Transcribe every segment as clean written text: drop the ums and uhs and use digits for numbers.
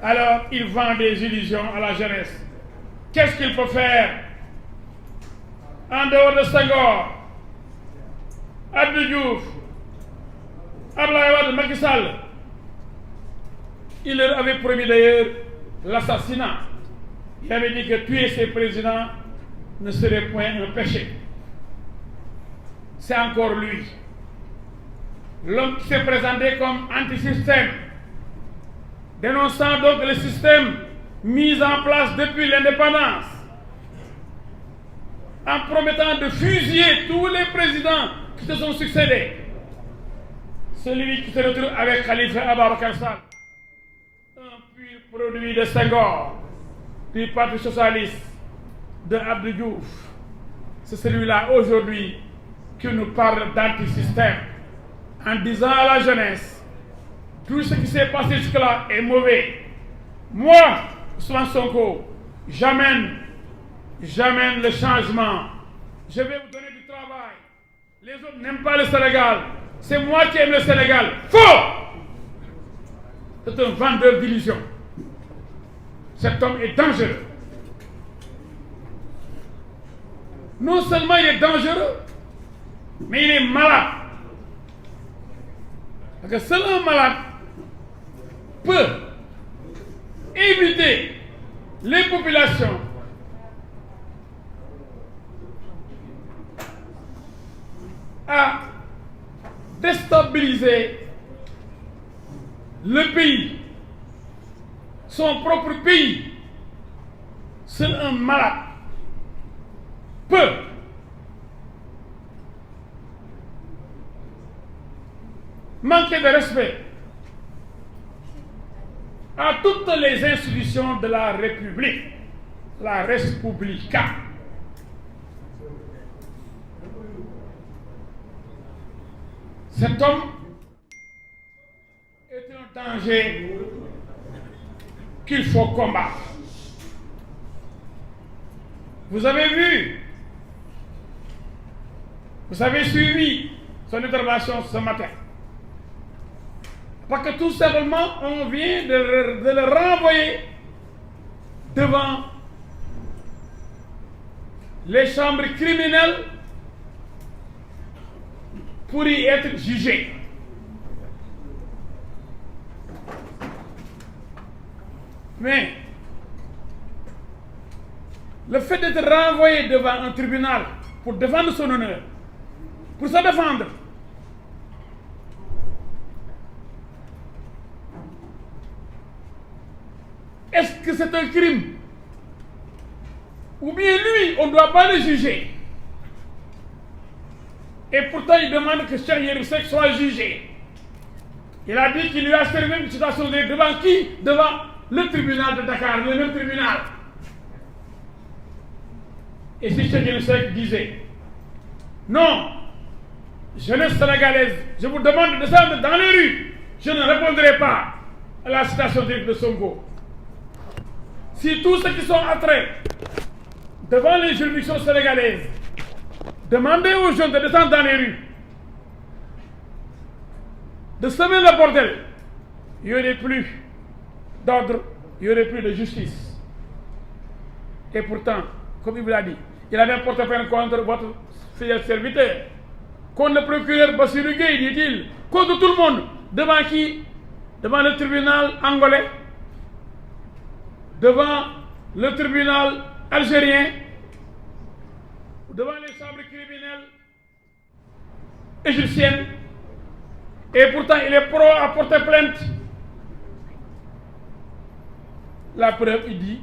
Alors, il vend des illusions à la jeunesse. Qu'est-ce qu'il peut faire en dehors de Senghor, Abdou Diouf, Abdoulaye Wade, Macky Sall? Il leur avait promis d'ailleurs l'assassinat. Il avait dit que tuer ses présidents ne serait point un péché. C'est encore lui. L'homme qui s'est présenté comme anti-système, dénonçant donc le système mis en place depuis l'indépendance, en promettant de fusiller tous les présidents qui se sont succédés. Celui qui se retrouve avec Khalifa Ababacar Sall, un pur produit de Senghor, du Parti socialiste, de Abdou Diouf. C'est celui-là aujourd'hui qui nous parle d'antisystème, en disant à la jeunesse, tout ce qui s'est passé jusque-là est mauvais. Moi, Ousmane Sonko, j'amène le changement. Je vais vous donner du travail. Les autres n'aiment pas le Sénégal. C'est moi qui aime le Sénégal. Faux! C'est un vendeur d'illusions. Cet homme est dangereux. Non seulement il est dangereux, mais il est malade. Parce que seul un malade peut éviter les populations à déstabiliser le pays, son propre pays. Seul un malade peut manquer de respect à toutes les institutions de la République, la Respublica. Cet homme est un danger qu'il faut combattre. Vous avez vu, vous avez suivi son intervention ce matin. Parce que tout simplement, on vient de le renvoyer devant les chambres criminelles pour y être jugé. Mais le fait d'être renvoyé devant un tribunal pour défendre son honneur, pour se défendre, est-ce que c'est un crime? Ou bien lui, on ne doit pas le juger? Et pourtant, il demande que Cheikh Yérim Seck soit jugé. Il a dit qu'il lui a servi une situation devant qui? Devant le tribunal de Dakar, le même tribunal. Et si Cheikh Yérim Seck disait, non, jeunesse sénégalaise, je vous demande de descendre dans les rues, je ne répondrai pas à la citation de Sonko. Si tous ceux qui sont entrés devant les juridictions sénégalaises demandaient aux jeunes de descendre dans les rues, de semer le bordel, il n'y aurait plus d'ordre, il n'y aurait plus de justice. Et pourtant, comme il vous l'a dit, il avait porté plainte contre votre fidèle serviteur, contre le procureur Bassirou Gueye, dit-il, contre tout le monde. Devant qui? Devant le tribunal angolais, devant le tribunal algérien, devant les chambres criminelles égyptiennes. Et pourtant, il est pro à porter plainte. La preuve, il dit,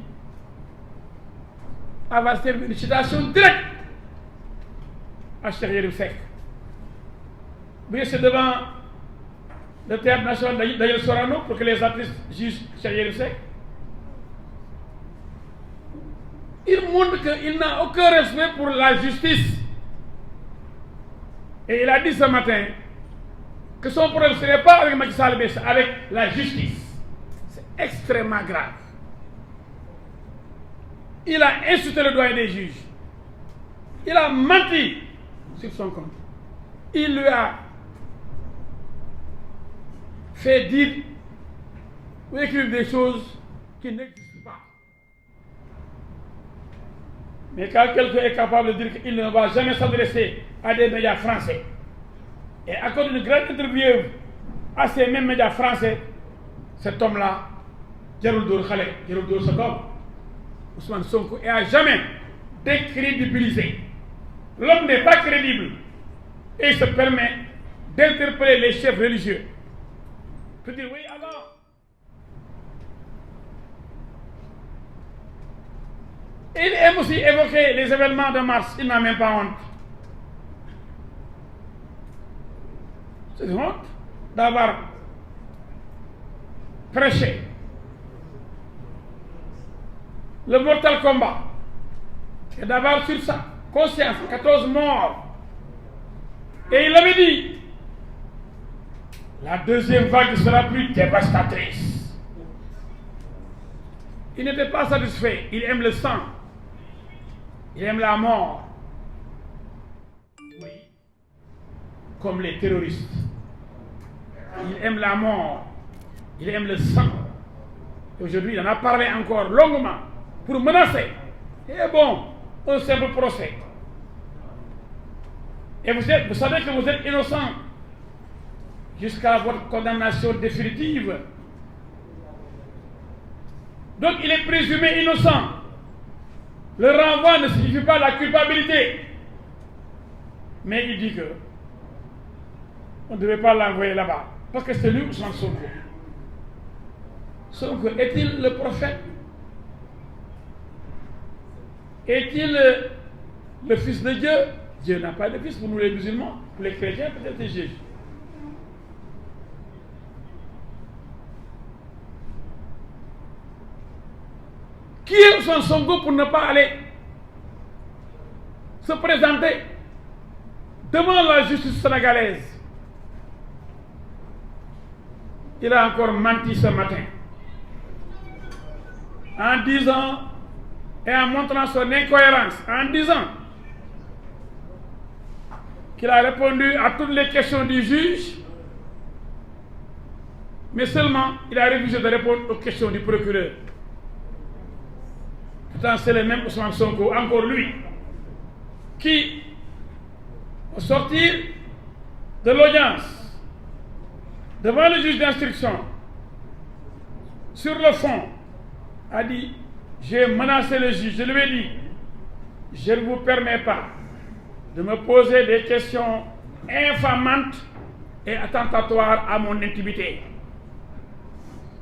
avoir servi une citation directe à Cheikh Yérim Seck. Oui, c'est devant le théâtre national d'Ayel Sorano pour que les artistes jugent Cheikh Yérim Seck. Il montre qu'il n'a aucun respect pour la justice. Et il a dit ce matin que son problème ce n'est pas avec Macky Sall, mais avec la justice. C'est extrêmement grave. Il a insulté le doyen des juges. Il a menti sur son compte. Il lui a fait dire ou écrire des choses qui n'existe pas. Mais quand quelqu'un est capable de dire qu'il ne va jamais s'adresser à des médias français et accorde une grande interview à ces mêmes médias français, cet homme-là, jarul dóor xale jarul dóor sa doom. Ousmane Sonko est à jamais décrédibilisé. L'homme n'est pas crédible et il se permet d'interpeller les chefs religieux. Pour dire oui alors. Il aime aussi évoquer les événements de mars, il n'a même pas honte. C'est une honte d'avoir prêché le Mortal Kombat et d'avoir sur sa conscience 14 morts. Et il avait dit, la deuxième vague sera plus dévastatrice. Il n'était pas satisfait, il aime le sang, il aime la mort. Oui, comme les terroristes. Il aime la mort, il aime le sang. Aujourd'hui, il en a parlé encore longuement pour menacer. Et bon, un simple procès. Et vous savez que vous êtes innocent jusqu'à votre condamnation définitive. Donc il est présumé innocent. Le renvoi ne signifie pas la culpabilité. Mais il dit que on ne devait pas l'envoyer là-bas. Parce que c'est lui Ousmane Sonko. Sonko est-il le prophète? Est-il le fils de Dieu? Dieu n'a pas de fils pour nous les musulmans. Pour les chrétiens, peut-être c'est Jésus. Qui est Ousmane Sonko pour ne pas aller se présenter devant la justice sénégalaise? Il a encore menti ce matin en disant et en montrant son incohérence, en disant qu'il a répondu à toutes les questions du juge, mais seulement il a refusé de répondre aux questions du procureur. Pourtant, c'est le même Ousmane Sonko, encore lui, qui, au sortir de l'audience devant le juge d'instruction, sur le fond, a dit: j'ai menacé le juge, je lui ai dit, je ne vous permets pas de me poser des questions infamantes et attentatoires à mon intimité.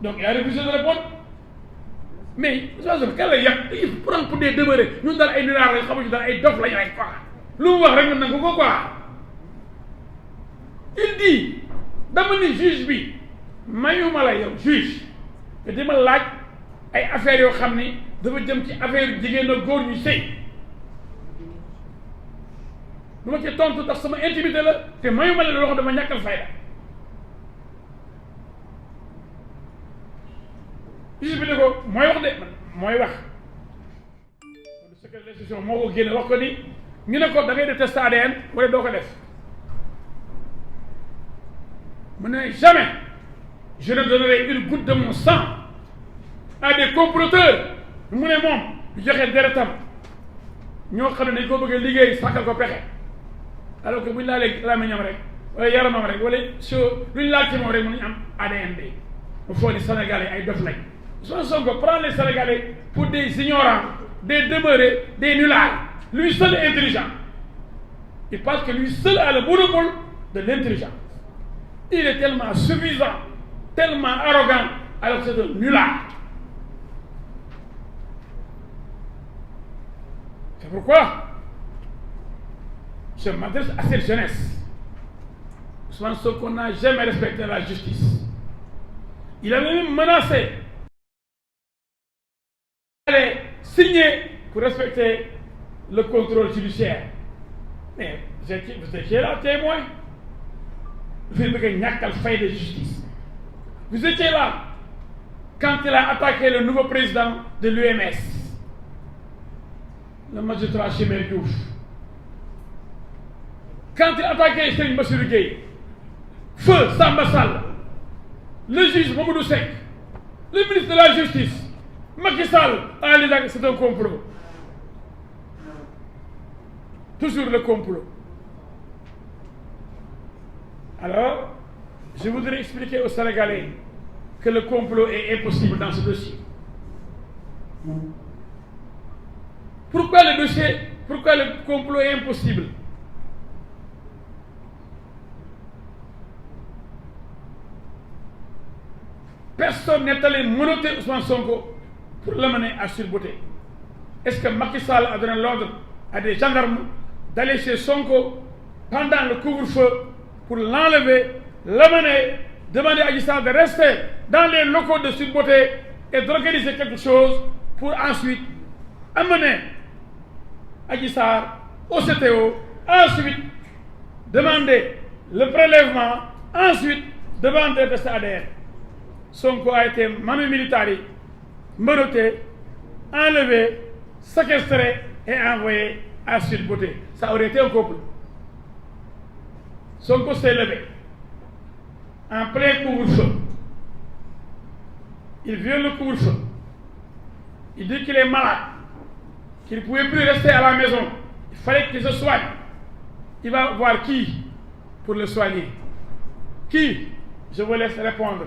Donc il a refusé de répondre. Mais quel est il prend pour des demeurés. Nous dans les nuages, nous savons dans les dof là, quoi. Nous voyons quoi. Il dit, dama ni juge bi, mayuma la yow juge, te dima laaj ay affaires yoo xam ni dafa jëm ci affaire jigéen ak góor ñu sëy. Du ma ci tontu ndax sama intimité la te mayuma la loo xam dama ñàkkal fayda. juge bi ne ko mooy wax de mooy wax. Le secrétaire de l'instruction moo ko génne wax ko ni ñu ne ko da ngay def test ADN wala doo ko def. mu ne jamais je ne donnerai une goutte de mon sang à des comploteurs. mu ne moom du joxe deretam ñoo xam ne dañ ko bëgg a liggéey sàkkal ko pexe alors que bu ñu laalee làmmiñam rek wala yaramam rek wala lu ñu laal ci moom rek mënuñu am ADN bi. mu foog ni Sénégalais ay dof lañ. Ousmane Sonko prend les Sénégalais pour des ignorants, des demeurés, des nullards. Lui seul est intelligent. Il pense que lui seul a le monopole de l'intelligence. Il est tellement suffisant, tellement arrogant, alors que c'est un nullard. C'est pourquoi je m'adresse à cette jeunesse. Ousmane Sonko n'a jamais respecté la justice. Il avait même menacé d'aller signer pour respecter le contrôle judiciaire. Mais vous étiez là, témoin. Vous avez un fait de justice. Vous étiez là quand il a attaqué le nouveau président de l'UMS, le magistrat Chimère Diouf. Quand il a attaqué Serigne Bassirou Gueye, Feu Samba Sall, le juge Mamadou Seck, le ministre de la Justice, Macky Sall en disant que c'est un complot. Toujours le complot. Alors, je voudrais expliquer aux Sénégalais que le complot est impossible dans ce dossier. Pourquoi le complot est impossible? Personne n'est allé menotter Ousmane Sonko pour l'amener à Sud-Beauté. Est-ce que Macky Sall a donné l'ordre à des gendarmes d'aller chez Sonko pendant le couvre-feu pour l'enlever, l'amener, demander à Adji Sarr de rester dans les locaux de Sud-Beauté et d'organiser quelque chose pour ensuite amener Adji Sarr au CTO, ensuite demander le prélèvement, ensuite demander de test ADN. Sonko a été manu militari, menotté, enlevé, séquestré et envoyé à Sud-Beauté. Ça aurait été un complot. Sonko s'est levé en plein couvre-feu. Il viole le couvre-feu. Il dit qu'il est malade, qu'il ne pouvait plus rester à la maison. Il fallait qu'il se soigne. Il va voir qui pour le soigner? Qui? Je vous laisse répondre.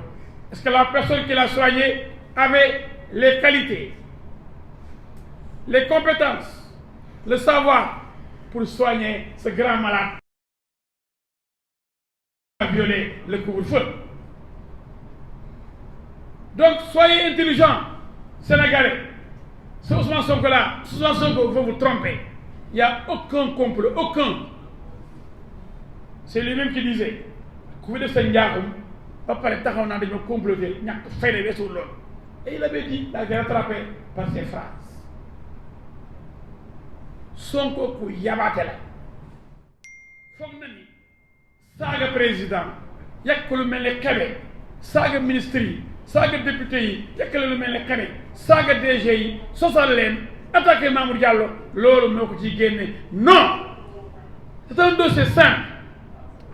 Est-ce que la personne qui l'a soigné avait les qualités, les compétences, le savoir pour soigner ce grand malade qui a violé le couvre-feu? Donc, soyez intelligents, Sénégalais. Ce Ousmane Sonko-là, Ousmane Sonko veut vous tromper. Il n'y a aucun complot, aucun. C'est lui-même qui disait, ku fi def sa njaaxum ba pare taxaw naa dañoo comploter ñàkk fayda weesul loolu. Et il avait dit, il a été rattrapé par ses phrases. Sonko ku yabaate la. Foog na ni saaga président yàq ko lu mel ne xebe, saaga ministre yi, saaga député yi yàq la lu mel ne xebe, saaga DG yi sosal leen attaqué Mamour Diallo loolu moo ko ciy génne. Non, c'est un dossier simple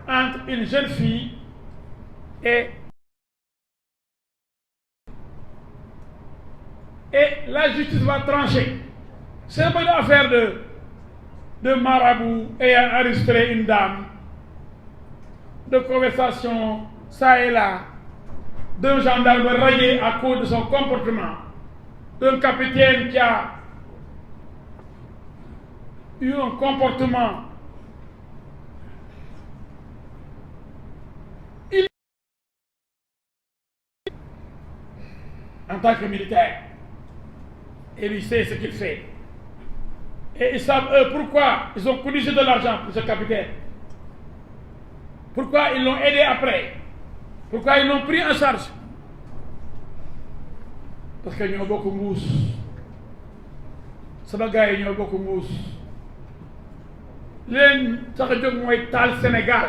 entre une jeune fille et la justice va trancher. C'est pas une affaire de marabout ayant enregistré une dame, de conversation ça et là, d'un gendarme rayé à cause de son comportement, d'un capitaine qui a eu un comportement en tant que militaire. Et il sait ce qu'il fait. Et ils savent, eux, pourquoi ils ont colligé de l'argent pour ce capitaine. Pourquoi ils l'ont aidé après. Pourquoi ils l'ont pris en charge. Parce que ñoo bokk mbuus. Sama gars yi ñoo bokk mbuus. Leen tax a jóg mooy taal Sénégal.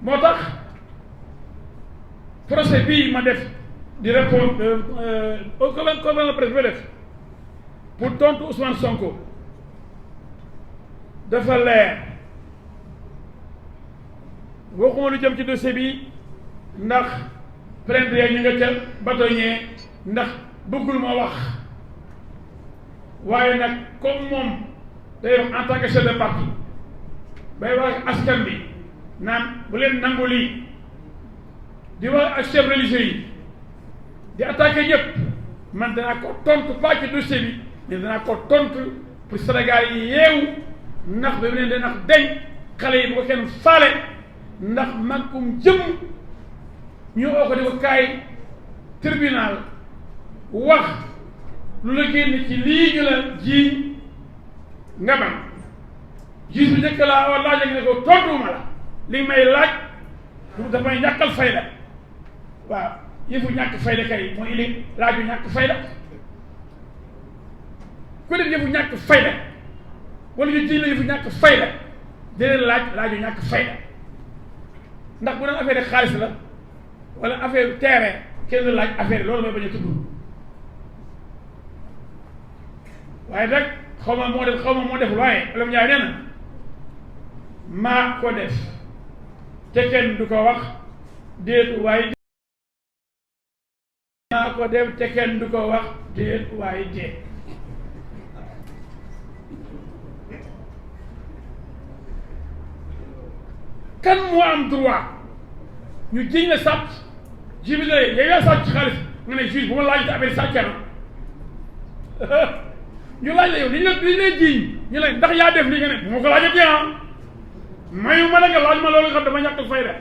Moo tax procès bii ma def di répondre comment la presse ba def pour tontu Ousmane Sonko dafa leer waxuma lu jëm ci dossier bi ndax plainte ñu nga ca bâtonnier ndax bëggul ma wax waaye nag comme moom day wax en tant que chef de parti bay wax askan bi naan bu leen nangu lii di wax ak chef religieux yi di attaqué ñëpp man danaa ko tontu pas ci dossier bi mais danaa ko tontu pour Sénégal yi yeewu ndax ba mu leen di ndax deñ xale yi bu ko kenn faale ndax magum jëm ñu oo ko di ko kaay tribunal wax lu la génn ci lii ñu la jiiñ nga bañ juge bi njëkk laa oo laaj ak ne ko tontuwuma la li may laaj dafa may ñàkkal fayda waaw yëfu ñàkk fayda kay mooy ili laaju ñàkk fayda ku def yëfu ñàkk fayda wala ñu jiñ la yëfu ñàkk fayda dina laaju ñàkk fayda ndax bu doon affaire xaalis la wala affaire terrain kenn laaj affaire loolu mooy bañ a tudd waaye nag xaw ma moo def waaye Olof Njaay nee na maa ko def te kenn du ko wax déet waaye maa ko def te kenn du ko wax déet waaye déet kan moo am droit ñu jiñ la sàcc ji bi ne yow yaa sàcc xaalis nga ne juge bu ma laaj te affaire sàcc na ñu laaj la yow liñ lay jiñ ñu la ndax yaa def li nga ne bu ma ko laajatee mayu ma la nga laaj ma loolu nga xam dama ñàkk fayda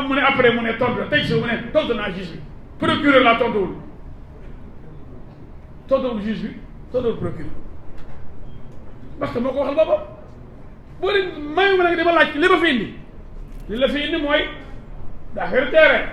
mu ne après mu ne tontu la tey si mu ne tontu naa juge bi procureur laa tontuwul juge bi tontuwul procureur parce que moo ko waxal boppam boo dee mayu ma la nga dama laaj li ma fi indi li la fi indi mooy d'affaire terrain